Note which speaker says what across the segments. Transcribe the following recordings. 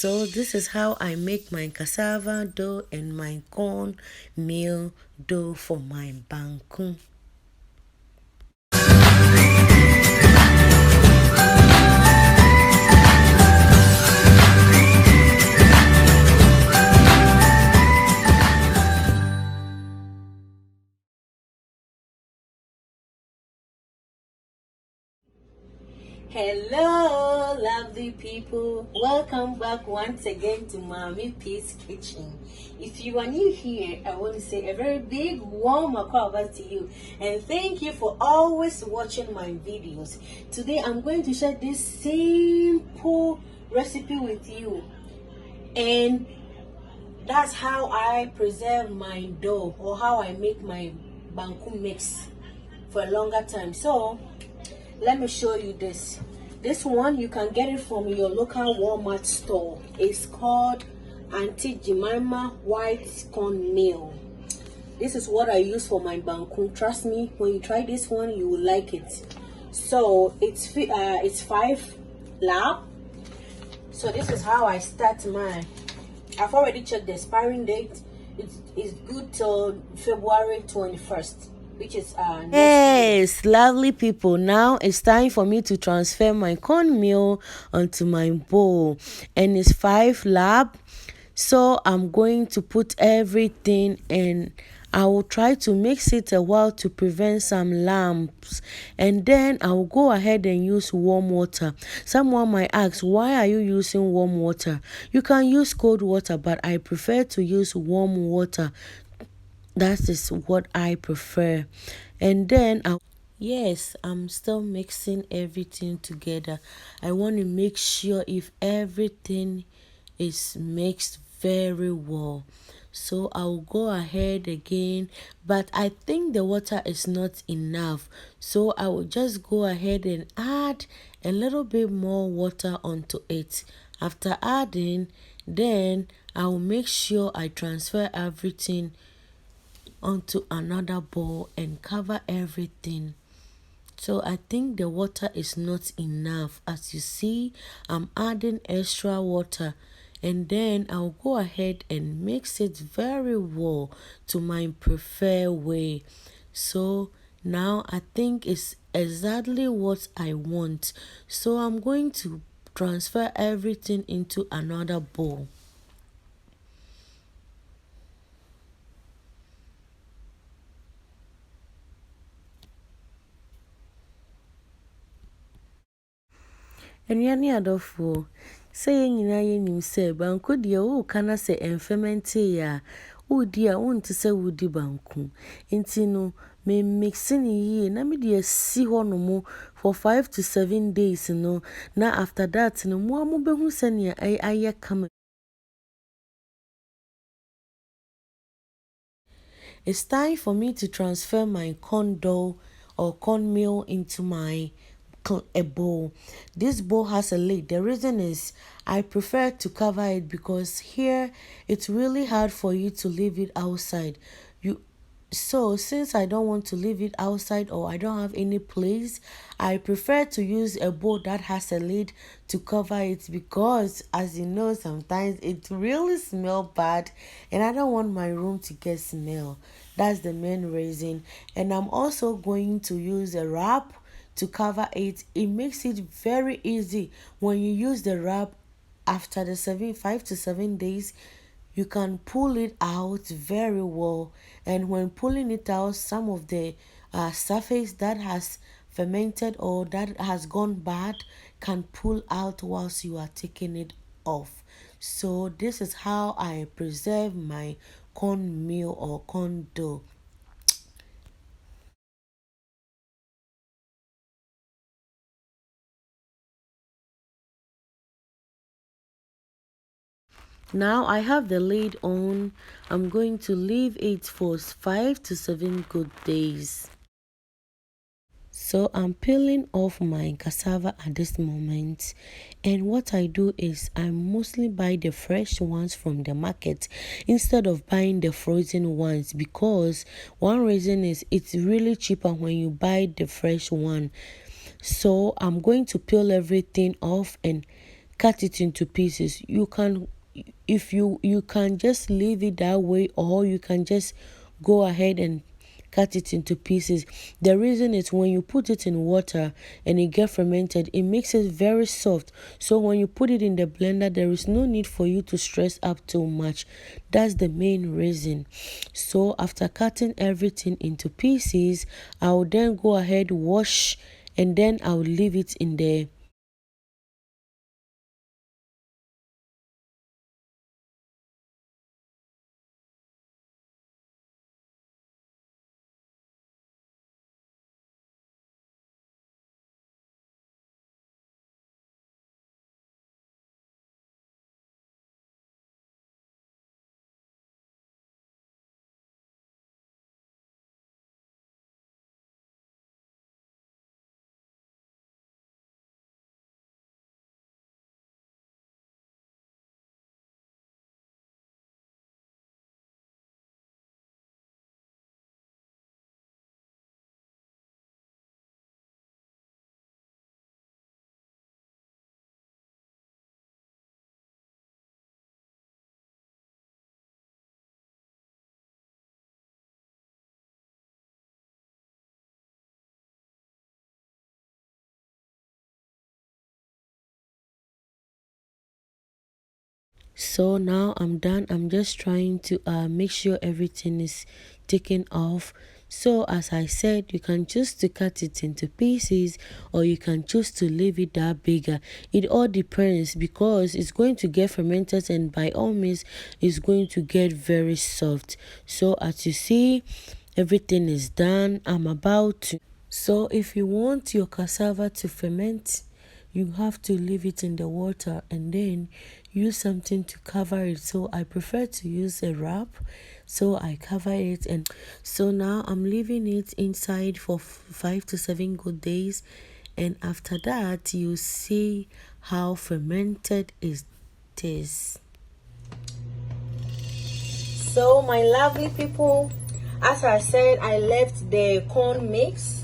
Speaker 1: So this is how I make my cassava dough and my corn meal dough for my banku. Hello, lovely people. Welcome back once again to Mommy Peace Kitchen. If you are new here, I want to say a very big warm welcome to you and thank you for always watching my videos. Today I'm going to share this simple recipe with you, and that's how I preserve my dough, or how I make my banku mix for a longer time. So let me show you this. This one you can get it from your local Walmart store. It's called Auntie Jemima white corn meal. This is what I use for my banku. Trust me, when you try this one, you will like it. So it's 5 lab. So this is how I start mine. I've already checked the expiring date. It's good till February 21st. Which is yes, lovely people. Now it's time for me to transfer my cornmeal onto my bowl, and it's 5 lab. So I'm going to put everything in. I will try to mix it a while to prevent some lumps, and then I will go ahead and use warm water. Someone might ask, why are you using warm water? You can use cold water, but I prefer to use warm water. That is what I prefer. And then yes, I'm still mixing everything together. I want to make sure if everything is mixed very well. So I'll go ahead again, but I think the water is not enough. So I will just go ahead and add a little bit more water onto it. After adding, then I will make sure I transfer everything onto another bowl and cover everything. So I think the water is not enough. As you see, I'm adding extra water, and then I'll go ahead and mix it very well to my preferred way. So now I think it's exactly what I want. So I'm going to transfer everything into another bowl. Anuane adɔfoɔ, sɛ yɛn nyinaa yɛnim sɛ banku deɛ woka na sɛ fermentate a wodi a wonte sɛ wodi banku. Nti no, me mix ne yie na me de asi hɔ no mo for 5 to 7 days no, na after that no mo bɛhu sɛnea ayɛ kama. It's time for me to transfer my corn dough or cornmeal into my a bowl. This bowl has a lid. The reason is I prefer to cover it because here it's really hard for you to leave it outside. So since I don't want to leave it outside, or I don't have any place, I prefer to use a bowl that has a lid to cover it, because as you know, sometimes it really smells bad and I don't want my room to get smell. That's the main reason. And I'm also going to use a wrap to cover it. It makes it very easy when you use the wrap. After the 5 to 7 days, you can pull it out very well, and when pulling it out, some of the surface that has fermented or that has gone bad can pull out whilst you are taking it off. So this is how I preserve my cornmeal or corn dough. Now I have the lid on. I'm going to leave it for 5 to 7 good days. So I'm peeling off my cassava at this moment, and what I do is I mostly buy the fresh ones from the market instead of buying the frozen ones, because one reason is it's really cheaper when you buy the fresh one. So I'm going to peel everything off and
Speaker 2: cut it into pieces. You can, if you can just leave it that way, or you can just go ahead and cut it into pieces. The reason is when you put it in water and it get fermented, it makes it very soft. So when you put it in the blender, there is no need for you to stress up too much. That's the main reason. So after cutting everything into pieces, I'll then go ahead, wash, and then I'll leave it in there. So now I'm done. I'm just trying to make sure everything is taken off. So as I said, you can choose to cut it into pieces, or you can choose to leave it that bigger. It all depends, because it's going to get fermented, and by all means it's going to get very soft. So as you see, everything is done. I'm about to. So if you want your cassava to ferment, you have to leave it in the water and then use something to cover it. So I prefer to use a wrap, so I cover it. And so now I'm leaving it inside for 5 to 7 good days, and after that you see how fermented it is.
Speaker 1: So my lovely people, as I said, I left the corn mix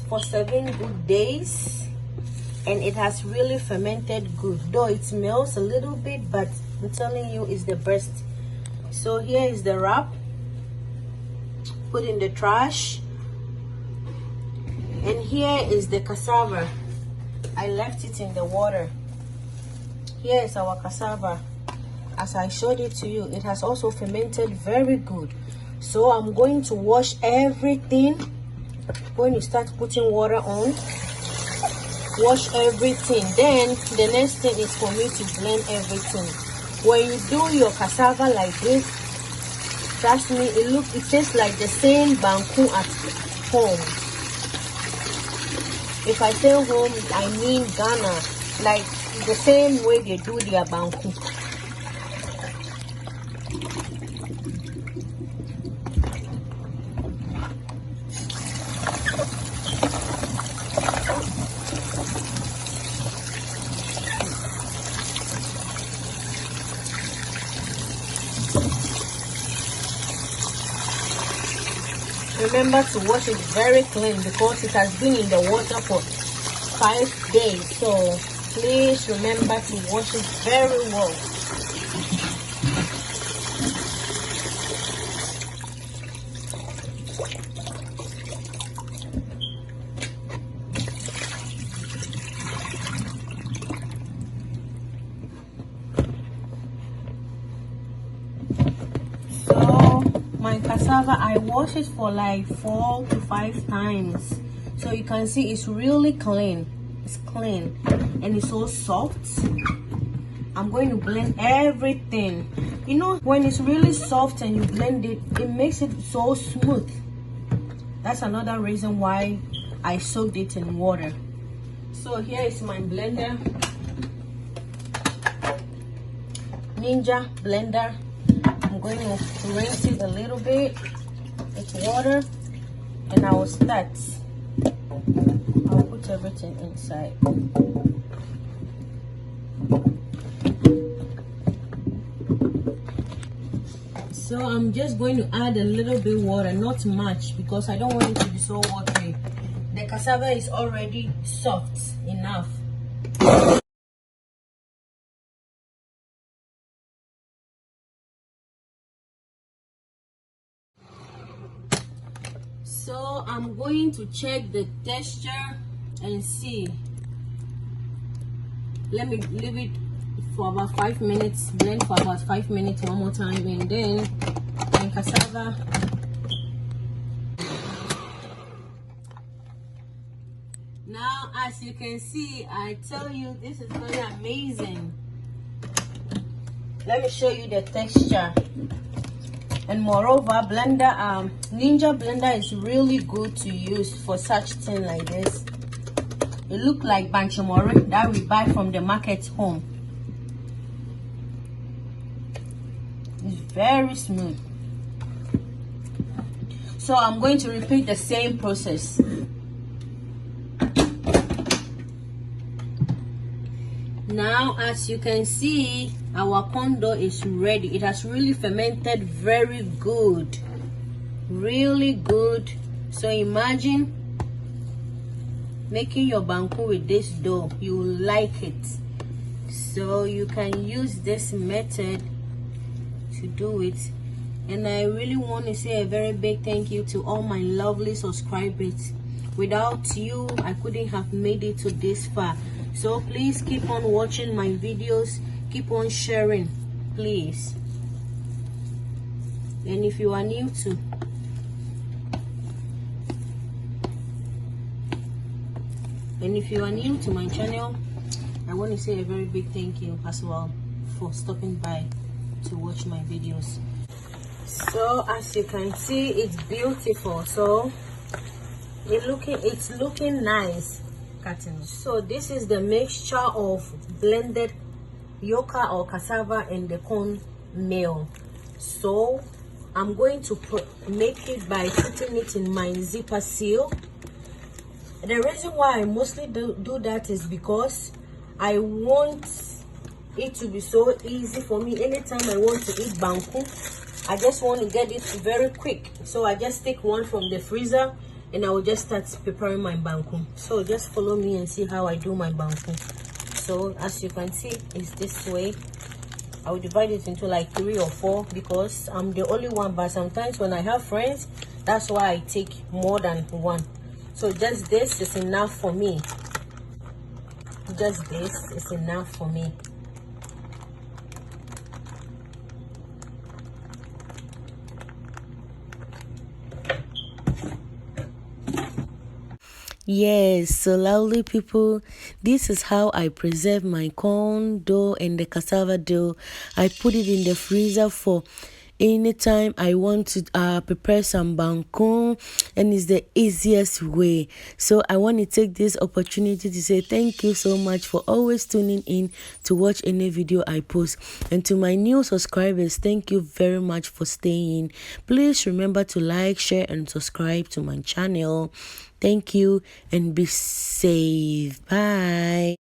Speaker 1: for 7 good days, and it has really fermented good, though it smells a little bit, but I'm telling you, it's the best. So here is the wrap, put in the trash, and here is the cassava. I left it in the water. Here is our cassava. As I showed it to you, it has also fermented very good. So I'm going to wash everything. Going to start putting water on, wash everything. Then the next thing is for me to blend everything. When you do your cassava like this, trust me, it tastes like the same banku at home. If I say home, I mean Ghana, like the same way they do their banku. Remember to wash it very clean, because it has been in the water for 5 days. So please remember to wash it very well. My cassava, I wash it for like 4 to 5 times, so you can see it's really clean. It's clean and it's so soft. I'm going to blend everything. You know, when it's really soft and you blend it, it makes it so smooth. That's another reason why I soaked it in water. So here is my blender, Ninja blender. I'm going to rinse it a little bit with water, and I will start. I'll put everything inside. So I'm just going to add a little bit water, not much, because I don't want it to be so watery. The cassava is already soft enough. So I'm going to check the texture and see. Let me leave it for about 5 minutes, blend for about 5 minutes one more time, and then my cassava. Now, as you can see, I tell you, this is very amazing. Let me show you the texture. And moreover, Ninja blender is really good to use for such thing like this. It look like banchomore that we buy from the market home. It's very smooth. So I'm going to repeat the same process. Now, as you can see, our corn dough is ready. It has really fermented very good, really good. So imagine making your banku with this dough. You will like it. So you can use this method to do it. And I really want to say a very big thank you to all my lovely subscribers. Without you, I couldn't have made it to this far. So please keep on watching my videos, keep on sharing, please. And if you are new to my channel, I want to say a very big thank you as well for stopping by to watch my videos. So as you can see, it's beautiful. So it's looking nice. So this is the mixture of blended yuca or cassava and the corn meal. So I'm going to make it by putting it in my zipper seal. The reason why I mostly do that is because I want it to be so easy for me. Anytime I want to eat banku, I just want to get it very quick. So I just take one from the freezer and I will just start preparing my banku. So just follow me and see how I do my banku. So as you can see, it's this way. I will divide it into like 3 or 4 because I'm the only one, but sometimes when I have friends, that's why I take more than one. So just this is enough for me. Just this is enough for me.
Speaker 2: Yes, so lovely people, this is how I preserve my corn dough and the cassava dough. I put it in the freezer for anytime I want to prepare some banku, and it's the easiest way. So I want to take this opportunity to say thank you so much for always tuning in to watch any video I post. And to my new subscribers, thank you very much for staying. Please remember to like, share and subscribe to my channel. Thank you and be safe. Bye.